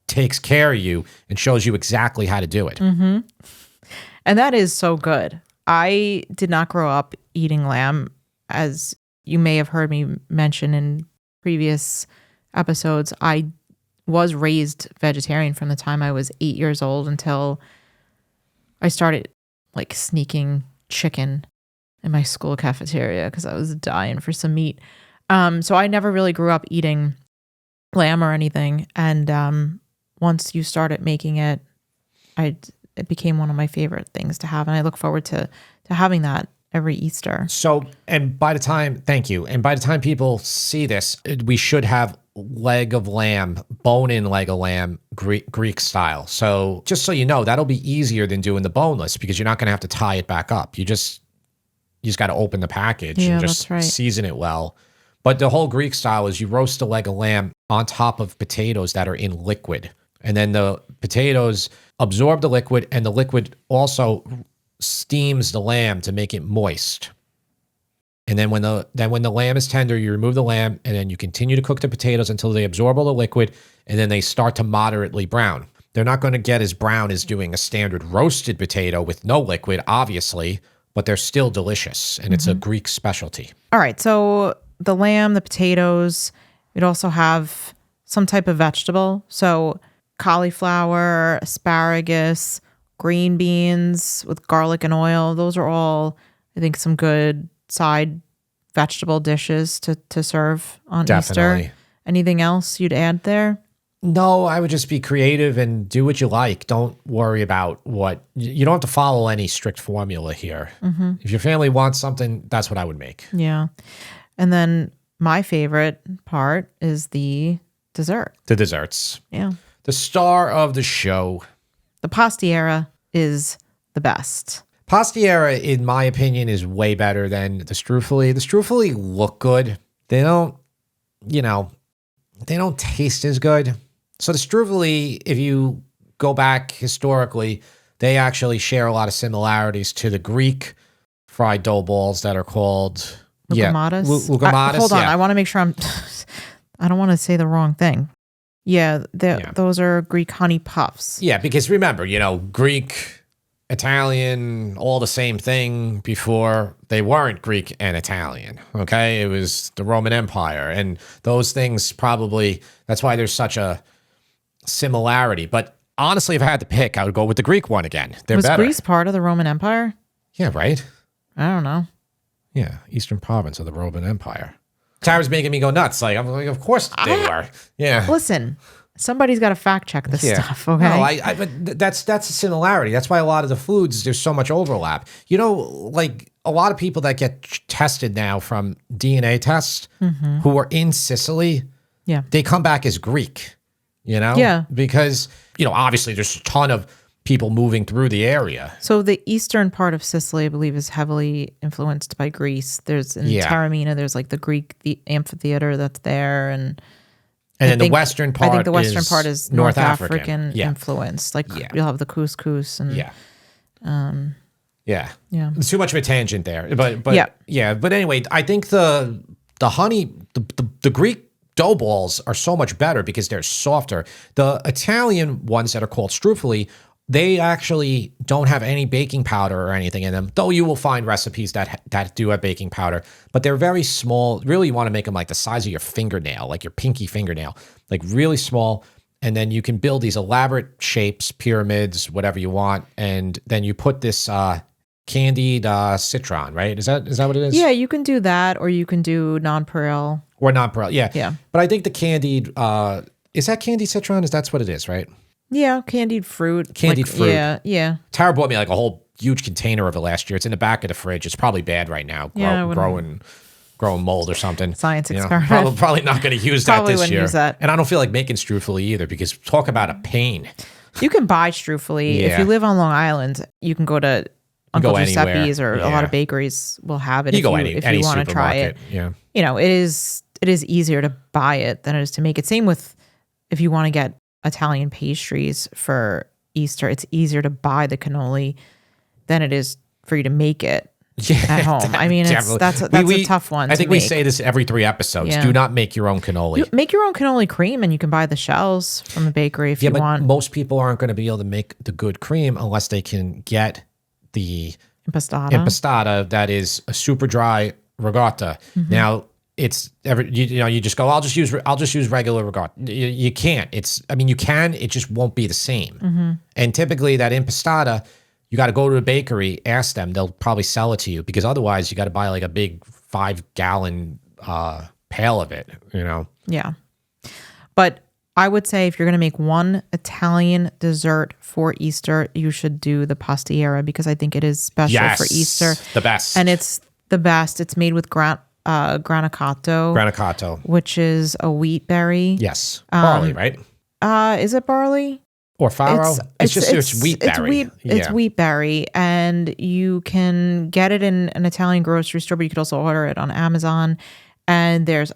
takes care of you and shows you exactly how to do it. And that is so good. I did not grow up eating lamb, as you may have heard me mention in previous episodes. I was raised vegetarian from the time I was 8 years old until I started like sneaking chicken in my school cafeteria because I was dying for some meat. So I never really grew up eating lamb or anything. And once you started making it, it became one of my favorite things to have. And I look forward to having that every Easter. So, thank you. And by the time people see this, we should have bone-in leg of lamb, Greek style. So just so you know, that'll be easier than doing the boneless, because you're not going to have to tie it back up. You just got to open the package and just season it well. But the whole Greek style is you roast a leg of lamb on top of potatoes that are in liquid. And then the potatoes absorb the liquid, and the liquid also steams the lamb to make it moist. And then when the lamb is tender, you remove the lamb, and then you continue to cook the potatoes until they absorb all the liquid, and then they start to moderately brown. They're not going to get as brown as doing a standard roasted potato with no liquid, obviously, but they're still delicious, and it's a Greek specialty. All right, so the lamb, the potatoes, we'd also have some type of vegetable. So cauliflower, asparagus, green beans with garlic and oil. Those are all, I think, some good side vegetable dishes to serve on Definitely. Easter. Anything else you'd add there? No, I would just be creative and do what you like. Don't worry about you don't have to follow any strict formula here. If your family wants something, that's what I would make. Yeah. And then my favorite part is the dessert. The desserts. Yeah. The star of the show. The pastiera is the best. Pastiera, in my opinion, is way better than the strufoli. The strufoli look good. They don't taste as good. So the strufoli, if you go back historically, they actually share a lot of similarities to the Greek fried dough balls that are called Lugamatas. Lugamatas. Hold on, I want to make sure I don't want to say the wrong thing. Yeah, those are Greek honey puffs. Yeah, because remember, Greek, Italian, all the same thing before they weren't Greek and Italian, okay? It was the Roman Empire, and those things probably, that's why there's such a similarity. But honestly, if I had to pick, I would go with the Greek one again. They're Was better. Greece part of the Roman Empire? Yeah, right? I don't know. Yeah, Eastern Province of the Roman Empire. Tara's making me go nuts. Like, I'm like, of course they were. Yeah. Listen, somebody's got to fact check this stuff, okay? No, but that's a similarity. That's why a lot of the foods, there's so much overlap. You know, like a lot of people that get tested now from DNA tests who are in Sicily, they come back as Greek, you know? Yeah. Because, you know, obviously there's a ton of people moving through the area. So the eastern part of Sicily, I believe, is heavily influenced by Greece. There's in Taormina, there's like the amphitheater that's there, and then the western part. I think the western part is North African yeah. influence. Like you'll have the couscous and yeah. It's too much of a tangent there, but But anyway, I think the honey, the Greek dough balls are so much better because they're softer. The Italian ones that are called strufoli, they actually don't have any baking powder or anything in them, though you will find recipes that do have baking powder, but they're very small. Really, you want to make them like the size of your fingernail, like your pinky fingernail, like really small. And then you can build these elaborate shapes, pyramids, whatever you want. And then you put this candied citron, right? Is that what it is? Yeah, you can do that, or you can do nonpareil. Or nonpareil, yeah. Yeah. But I think the candied, is that candied citron? That's what it is, right? Yeah, candied fruit. Candied fruit. Yeah. Tara bought me like a whole huge container of it last year. It's in the back of the fridge. It's probably bad right now, growing mold or something. Science experiment. Probably not going to use that this year. Use that. And I don't feel like making strufoli either because talk about a pain. You can buy strufoli. If you live on Long Island, you can go to Uncle Giuseppe's or a lot of bakeries will have it. If you want to try it. Yeah. You know, it is easier to buy it than it is to make it. Same with if you want to get Italian pastries for Easter, it's easier to buy the cannoli than it is for you to make it at home. I mean, that's a tough one. I think we say this every 3 episodes. Yeah. Do not make your own cannoli. Make your own cannoli cream, and you can buy the shells from the bakery if you want. Most people aren't going to be able to make the good cream unless they can get the impastata that is a super dry ricotta. Now, it's you just go, I'll just use regular ricotta. You can't. You can, it just won't be the same. And typically that impastata, you got to go to a bakery, ask them, they'll probably sell it to you because otherwise you got to buy like a big 5-gallon pail of it, you know? Yeah. But I would say if you're going to make one Italian dessert for Easter, you should do the pastiera because I think it is special for Easter. The best. And it's the best. It's made with granicato, which is a wheat berry. Yes, barley, right? Is it barley or farro? It's wheat berry. It's wheat berry, and you can get it in an Italian grocery store, but you could also order it on Amazon. And there's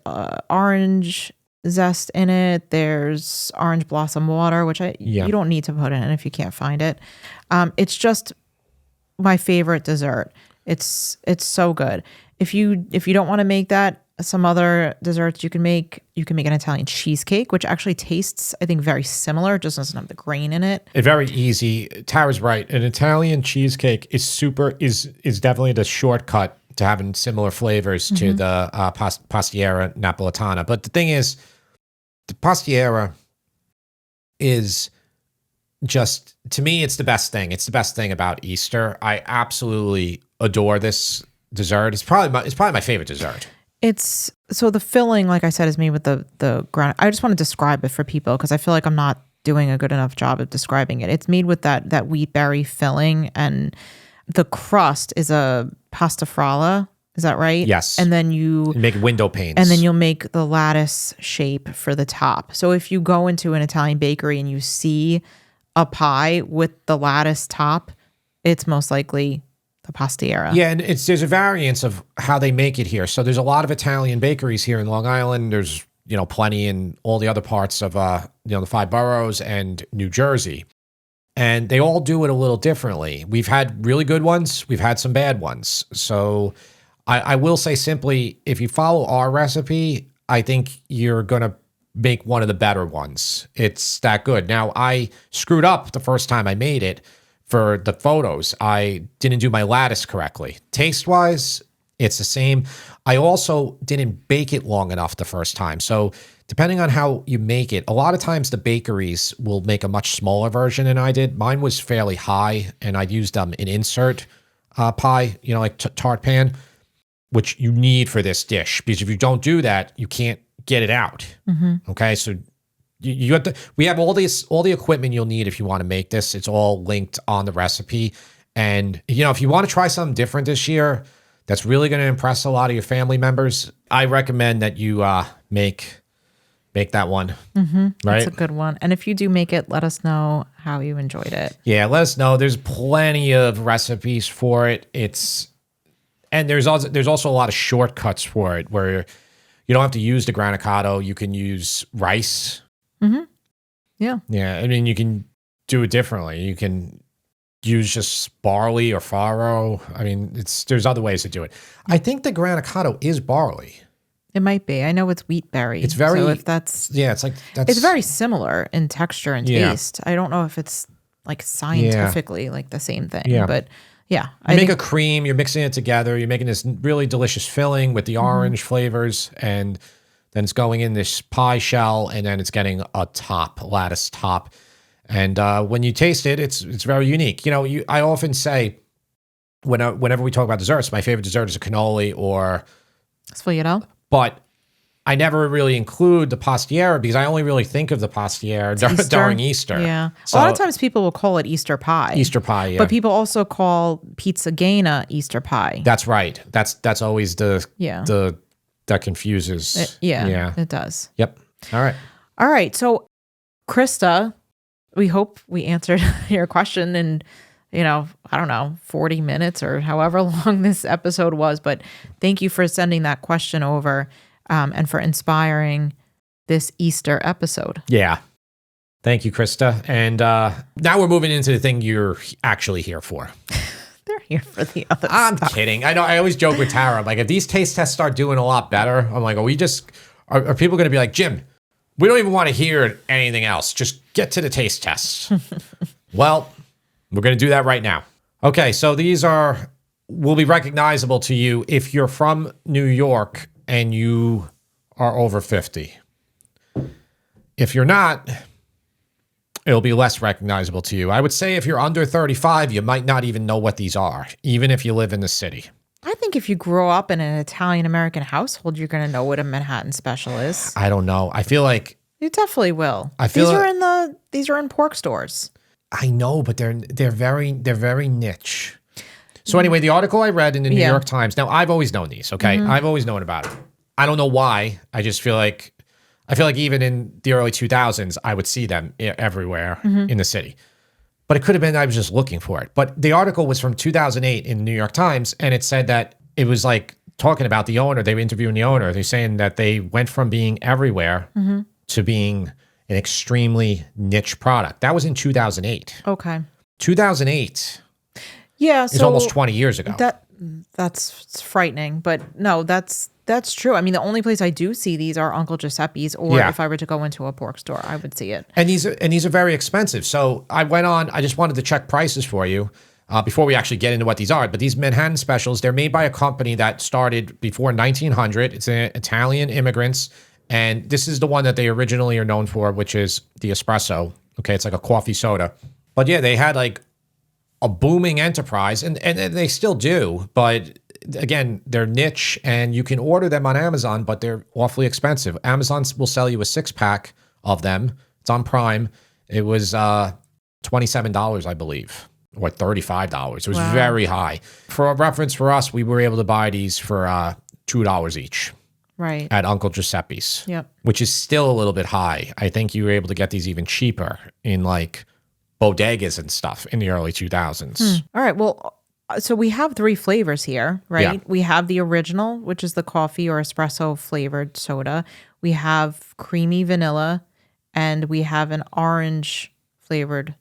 orange zest in it. There's orange blossom water, which you don't need to put in if you can't find it. It's just my favorite dessert. It's so good. If you don't want to make that, some other desserts you can make an Italian cheesecake, which actually tastes, I think, very similar, just doesn't have the grain in it. It's very easy. Tara's right. An Italian cheesecake is definitely the shortcut to having similar flavors to the pastiera napoletana. But the thing is, the pastiera is just, to me, it's the best thing. It's the best thing about Easter. I absolutely adore this dessert. It's probably my favorite dessert. It's so the filling, like I said, is made with the ground. I just want to describe it for people because I feel like I'm not doing a good enough job of describing it. It's made with that wheat berry filling, and the crust is a pasta fralla. Is that right? Yes. And then you make window panes. And then you'll make the lattice shape for the top. So if you go into an Italian bakery and you see a pie with the lattice top, it's most likely the pastiera. Yeah, and there's a variance of how they make it here. So there's a lot of Italian bakeries here in Long Island. There's plenty in all the other parts of the 5 boroughs and New Jersey. And they all do it a little differently. We've had really good ones. We've had some bad ones. So I will say simply, if you follow our recipe, I think you're going to make one of the better ones. It's that good. Now, I screwed up the first time I made it for the photos. I didn't do my lattice correctly. Taste-wise, It's the same. I also didn't bake it long enough the first time. So depending on how you make it, a lot of times the bakeries will make a much smaller version than I did. Mine was fairly high, and I'd used an insert pie, like tart pan, which you need for this dish, because if you don't do that, you can't get it out. Okay, so you have to. We have all the equipment you'll need if you want to make this. It's all linked on the recipe, and if you want to try something different this year, that's really going to impress a lot of your family members, I recommend that you make that one. Right? That's a good one. And if you do make it, let us know how you enjoyed it. Yeah, let us know. There's plenty of recipes for it. And there's also a lot of shortcuts for it where you don't have to use the granocado. You can use rice. Yeah. Yeah, I mean, you can do it differently. You can use just barley or farro. I mean, there's other ways to do it. I think the granocado is barley. It might be. I know it's wheat berry. It's very, so if that's, yeah, it's like, that's, it's very similar in texture and taste. I don't know if it's like scientifically like the same thing, but yeah. You make a cream, you're mixing it together, you're making this really delicious filling with the orange flavors, and then it's going in this pie shell, and then it's getting a lattice top. And when you taste it, it's very unique. I often say, whenever we talk about desserts, my favorite dessert is a cannoli or sfogliatelle. But I never really include the pastiera because I only really think of the pastiera during Easter. Yeah. So, a lot of times people will call it Easter pie. Easter pie, yeah. But people also call pizza gaina Easter pie. That's right. That's always that confuses. It does. Yep. All right. So, Krista, we hope we answered your question in, I don't know, 40 minutes or however long this episode was. But thank you for sending that question over and for inspiring this Easter episode. Yeah. Thank you, Krista. And now we're moving into the thing you're actually here for. They're here for the other I'm stuff. kidding. I know. I always joke with Tara. I'm like, if these taste tests start doing a lot better, I'm like, are people going to be like, Jim, we don't even want to hear anything else. Just get to the taste tests. Well, we're going to do that right now. Okay, so these will be recognizable to you if you're from New York and you are over 50. If you're not, it'll be less recognizable to you. I would say if you're under 35, you might not even know what these are, even if you live in the city. I think if you grow up in an Italian-American household, you're going to know what a Manhattan special is. I don't know. I feel like you definitely will. These are in pork stores. I know, but they're very niche. So anyway, the article I read in the New York Times. Now I've always known these. Okay, I've always known about it. I don't know why. I just feel like even in the early 2000s, I would see them everywhere in the city. But it could have been I was just looking for it. But the article was from 2008 in the New York Times, and it said that it was like talking about the owner. They were interviewing the owner. They're saying that they went from being everywhere to being an extremely niche product. That was in 2008. Okay. 2008 is almost 20 years ago. That's frightening, but no, that's true. I mean, the only place I do see these are Uncle Giuseppe's, or if I were to go into a pork store, I would see it. And these are very expensive. So I went on. I just wanted to check prices for you before we actually get into what these are. But these Manhattan specials, they're made by a company that started before 1900. It's Italian immigrants, and this is the one that they originally are known for, which is the espresso. Okay, it's like a coffee soda. But yeah, they had like a booming enterprise, and they still do, but again, they're niche, and you can order them on Amazon, but they're awfully expensive. Amazon will sell you a 6-pack of them. It's on Prime. It was $27, I believe, or $35. It was very high. For a reference for us, we were able to buy these for $2 each. Right. At Uncle Giuseppe's. Yep. Which is still a little bit high. I think you were able to get these even cheaper in like bodegas and stuff in the early 2000s. All right. Well, so we have 3 flavors here, right? Yeah. We have the original, which is the coffee or espresso flavored soda. We have creamy vanilla, and we have an orange flavored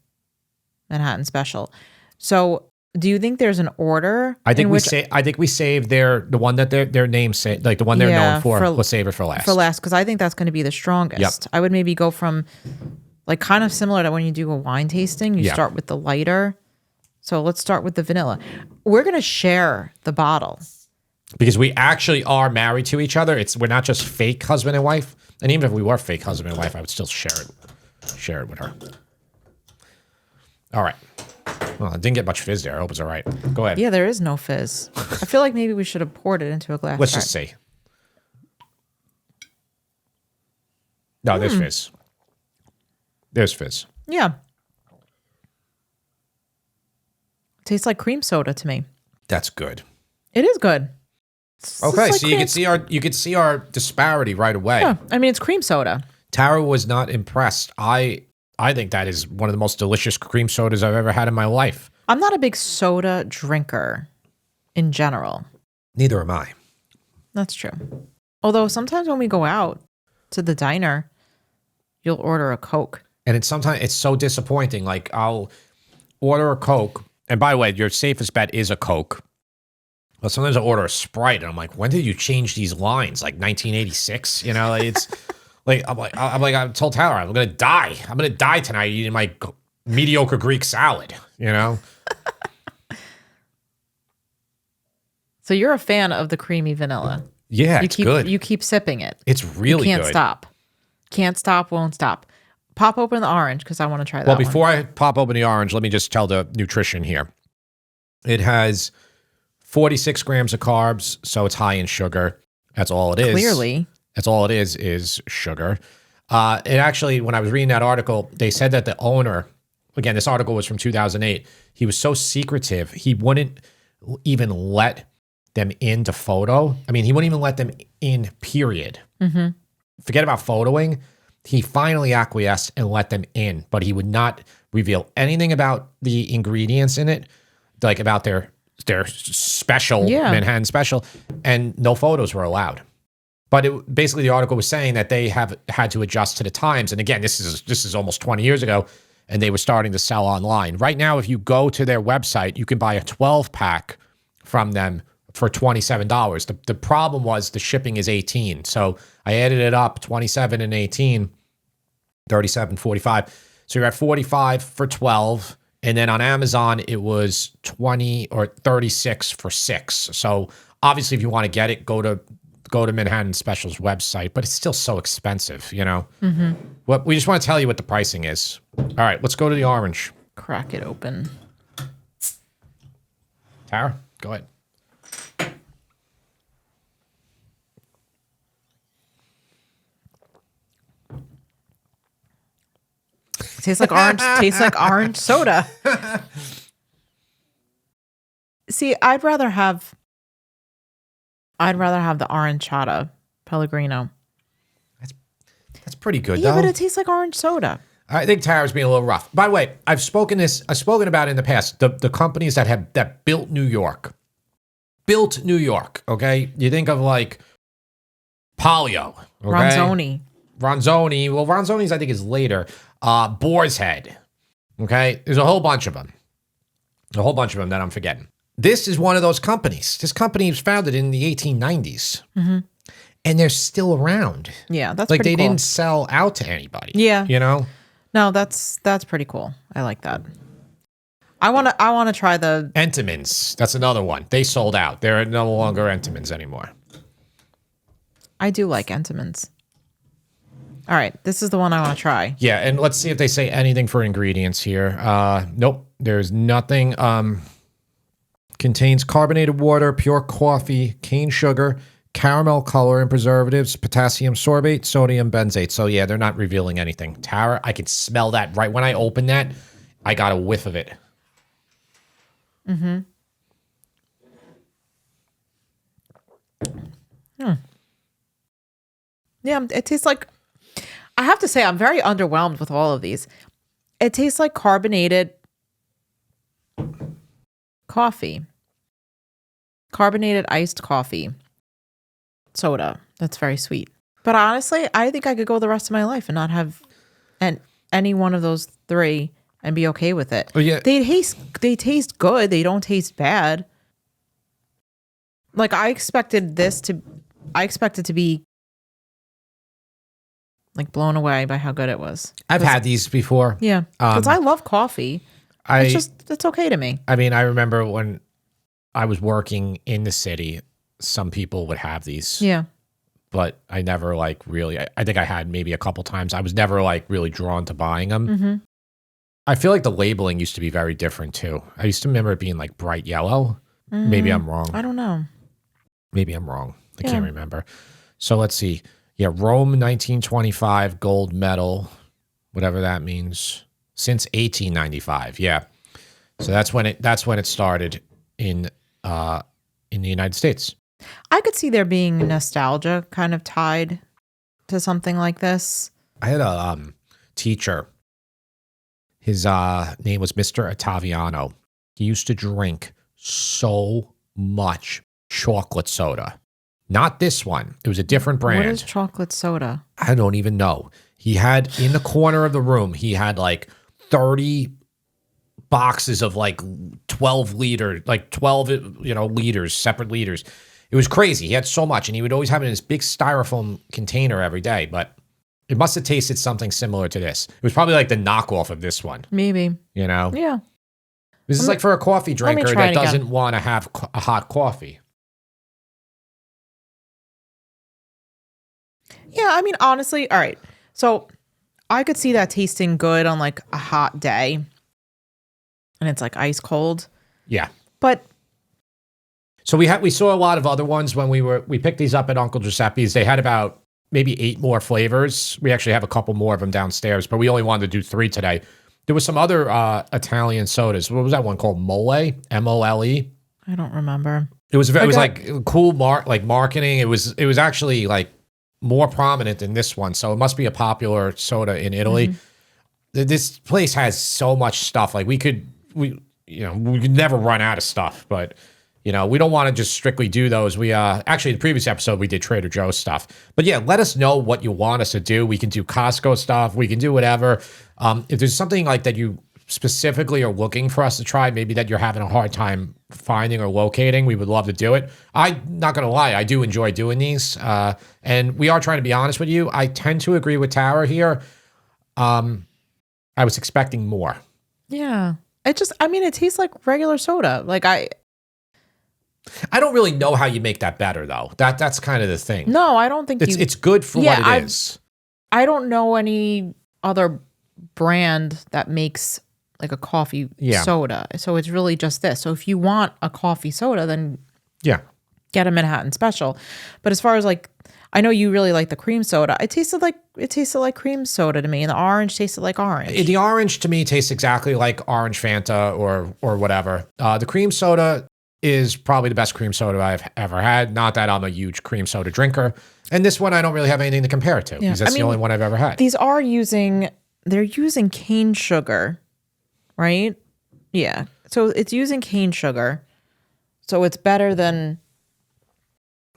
Manhattan special. So do you think there's an order? I think we saved the one that their name say, like the one they're known for. We'll save it for last. For last, because I think that's going to be the strongest. Yep. I would maybe go from like kind of similar to when you do a wine tasting. You start with the lighter. So let's start with the vanilla. We're going to share the bottle. because we actually are married to each other. We're not just fake husband and wife. And even if we were fake husband and wife, I would still share it with her. All right. Well, I didn't get much fizz there. I hope it's all right. Go ahead. Yeah, there is no fizz. I feel like maybe we should have poured it into a glass. Let's just see. No, there's fizz. There's fizz. Yeah. Tastes like cream soda to me. That's good. It is good. Okay, so you can see our disparity right away. Yeah, I mean it's cream soda. Tara was not impressed. I think that is one of the most delicious cream sodas I've ever had in my life. I'm not a big soda drinker in general. Neither am I. That's true. Although sometimes when we go out to the diner, you'll order a Coke. And sometimes it's so disappointing. Like I'll order a Coke. And by the way, your safest bet is a Coke. But sometimes I order a Sprite, and I'm like, when did you change these lines? Like 1986? You know, it's I told Tyler, I'm gonna die. I'm gonna die tonight eating my mediocre Greek salad. You know. So you're a fan of the creamy vanilla. Yeah, it's good. You keep sipping it. It's really you can't good. stop. Can't stop. Won't stop. Pop open the orange because I want to try that. Well, before I pop open the orange, let me just tell the nutrition here. It has 46 grams of carbs, so it's high in sugar. That's all it is. Clearly. That's all it is sugar. It actually, when I was reading that article, they said that the owner, again, this article was from 2008, he was so secretive, he wouldn't even let them into photo. I mean, he wouldn't even let them in, period. Mm-hmm. Forget about photoing. He finally acquiesced and let them in, but he would not reveal anything about the ingredients in it, like about their special Manhattan special, and no photos were allowed. But basically the article was saying that they have had to adjust to the times. And again, this is almost 20 years ago, and they were starting to sell online. Right now, if you go to their website, you can buy a 12-pack from them for $27. The problem was the shipping is 18. So I added it up, 27 and 18, 37, 45. So you're at 45 for 12. And then on Amazon, it was 20 or 36 for 6. So obviously, if you want to get it, go to Manhattan Special's website. But it's still so expensive, you know? Mm-hmm. Well, we just want to tell you what the pricing is. All right, let's go to the orange. Crack it open. Tara, go ahead. Tastes like orange. Tastes like orange soda. See, I'd rather have the aranciata Pellegrino. That's pretty good, Yeah, though. but it tastes like orange soda. I think Tara's being a little rough. By the way, I've spoken about it in the past. The companies that built New York. Built New York, okay? You think of like Polio, okay? Ronzoni. Well, Ronzoni's I think is later. Boar's Head. Okay? There's a whole bunch of them. A whole bunch of them that I'm forgetting. This is one of those companies. This company was founded in the 1890s. Mm-hmm. And they're still around. Yeah, that's like pretty they cool. didn't sell out to anybody. Yeah. You know? No, that's pretty cool. I like that. I wanna try the Entenmann's. That's another one. They sold out. They're no longer Entenmann's anymore. I do like Entenmann's. All right, this is the one I want to try. Yeah, and let's see if they say anything for ingredients here. Nope, there's nothing. Contains carbonated water, pure coffee, cane sugar, caramel color and preservatives, potassium sorbate, sodium benzate. So yeah, they're not revealing anything. Tara, I could smell that right when I opened that. I got a whiff of it. Mm-hmm. Yeah, it tastes like, I have to say, I'm very underwhelmed with all of these. It tastes like carbonated coffee. Carbonated iced coffee. Soda. That's very sweet. But honestly, I think I could go the rest of my life and not have any one of those three and be okay with it. Oh, yeah. They taste good. They don't taste bad. Like I expected to be like blown away by how good it was. I've had these before. Yeah. Because I love coffee. It's okay to me. I mean, I remember when I was working in the city, some people would have these. Yeah. But I never like really, I think I had maybe a couple times. I was never like really drawn to buying them. Mm-hmm. I feel like the labeling used to be very different too. I used to remember it being like bright yellow. Maybe I'm wrong. I don't know. Maybe I'm wrong. I can't remember. So let's see. Yeah, Rome 1925 gold medal, whatever that means, since 1895. Yeah. So that's when it started in the United States. I could see there being nostalgia kind of tied to something like this. I had a teacher. His name was Mr. Ottaviano. He used to drink so much chocolate soda. Not this one. It was a different brand. What is chocolate soda? I don't even know. He had in the corner of the room, he had like 30 boxes of like 12 liters, separate liters. It was crazy. He had so much, and he would always have it in this big styrofoam container every day, but it must have tasted something similar to this. It was probably like the knockoff of this one. Maybe. You know? Yeah. This is like for a coffee drinker try that it again. doesn't want to have a hot coffee. Yeah, I mean, honestly, all right. So I could see that tasting good on like a hot day and it's like ice cold. Yeah. But so we saw a lot of other ones when we picked these up at Uncle Giuseppe's. They had about maybe 8 more flavors. We actually have a couple more of them downstairs, but we only wanted to do 3 today. There was some other Italian sodas. What was that one called? Mole? M-O-L-E? I don't remember. It was like cool marketing. It was actually like more prominent than this one. So it must be a popular soda in Italy. Mm-hmm. This place has so much stuff. Like we could never run out of stuff, but we don't want to just strictly do those. We actually the previous episode we did Trader Joe's stuff. But yeah, let us know what you want us to do. We can do Costco stuff. We can do whatever. If there's something like that you specifically are looking for us to try, maybe that you're having a hard time finding or locating, we would love to do it. I'm not going to lie. I do enjoy doing these. And we are trying to be honest with you. I tend to agree with Tara here. I was expecting more. Yeah. It tastes like regular soda. Like I don't really know how you make that better, though. That's kind of the thing. No, I don't think it's good for what it is. I don't know any other brand that makes like a coffee soda. So it's really just this. So if you want a coffee soda, then get a Manhattan Special. But as far as like, I know you really like the cream soda. It tasted like cream soda to me, and the orange tasted like orange. The orange to me tastes exactly like orange Fanta or whatever. The cream soda is probably the best cream soda I've ever had. Not that I'm a huge cream soda drinker. And this one I don't really have anything to compare it to because that's the only one I've ever had. They're using cane sugar, right? Yeah. So it's using cane sugar. So it's better than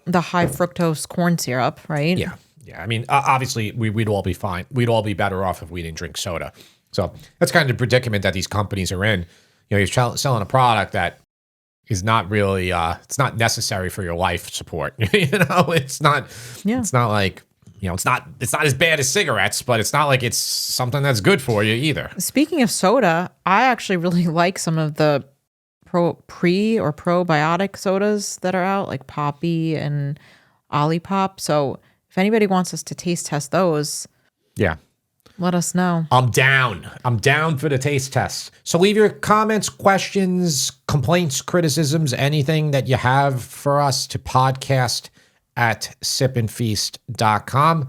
the high fructose corn syrup, right? Yeah. Yeah. I mean, obviously we'd all be fine. We'd all be better off if we didn't drink soda. So that's kind of the predicament that these companies are in. You're selling a product that is not really, it's not necessary for your life support. It's not like, it's not as bad as cigarettes, but it's not like it's something that's good for you either. Speaking of soda, I actually really like some of the probiotic sodas that are out, like Poppy and Olipop. So if anybody wants us to taste test those, let us know. I'm down for the taste test. So leave your comments, questions, complaints, criticisms, anything that you have for us to podcast at sipandfeast.com.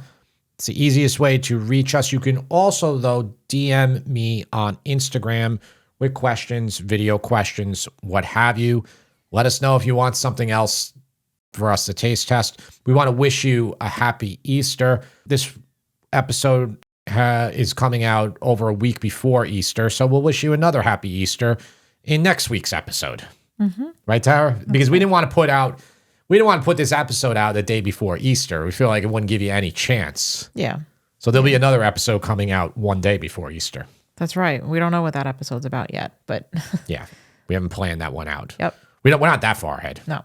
It's the easiest way to reach us. You can also, though, DM me on Instagram with questions, video questions, what have you. Let us know if you want something else for us to taste test. We want to wish you a happy Easter. This episode is coming out over a week before Easter, so we'll wish you another happy Easter in next week's episode. Mm-hmm. Right, Tara? Because we didn't want to put this episode out the day before Easter. We feel like it wouldn't give you any chance. Yeah. So there'll be another episode coming out one day before Easter. That's right. We don't know what that episode's about yet, but yeah, we haven't planned that one out. Yep. We're not that far ahead. No.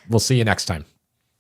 We'll see you next time.